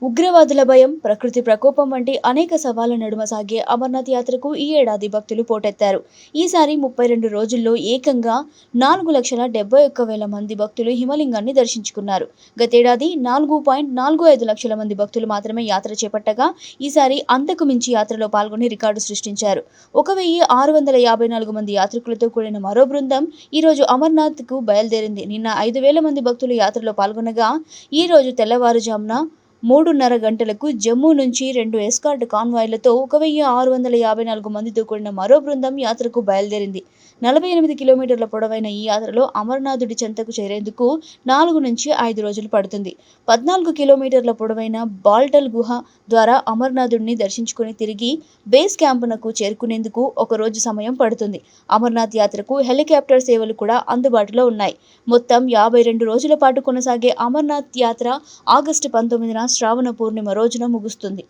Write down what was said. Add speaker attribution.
Speaker 1: ఉగ్రవాదుల భయం, ప్రకృతి ప్రకోపం వంటి అనేక సవాళ్ల నడుమ సాగే అమర్నాథ్ యాత్రకు ఈ ఏడాది భక్తులు పోటెత్తారు. ఈసారి 32 రోజుల్లో ఏకంగా 4,71,000 మంది భక్తులు హిమలింగాన్ని దర్శించుకున్నారు. గతేడాది 4.45 లక్షల మంది భక్తులు మాత్రమే యాత్ర చేపట్టగా, ఈసారి అంతకు మించి యాత్రలో పాల్గొని రికార్డు సృష్టించారు. 1,654 మంది యాత్రికులతో కూడిన మరో బృందం ఈరోజు అమర్నాథ్కు బయలుదేరింది. నిన్న 5,000 మంది భక్తులు యాత్రలో పాల్గొనగా, ఈరోజు తెల్లవారుజామున 3:30 గంటలకు జమ్మూ నుంచి 2 ఎస్కార్ట్ కాన్వాయ్లతో 1,654 మందితో కూడిన మరో బృందం యాత్రకు బయలుదేరింది. 48 కిలోమీటర్ల పొడవైన ఈ యాత్రలో అమరనాథుడి చెంతకు చేరేందుకు 4 నుంచి 5 రోజులు పడుతుంది. 14 కిలోమీటర్ల పొడవైన బాల్టల్ గుహ ద్వారా అమరనాథుడిని దర్శించుకుని తిరిగి బేస్ క్యాంపునకు చేరుకునేందుకు 1 రోజు సమయం పడుతుంది. అమర్నాథ్ యాత్రకు హెలికాప్టర్ సేవలు కూడా అందుబాటులో ఉన్నాయి. మొత్తం 52 రోజుల పాటు కొనసాగే అమర్నాథ్ యాత్ర ఆగస్టు 19న శ్రావణ పూర్ణిమ రోజున ముగుస్తుంది.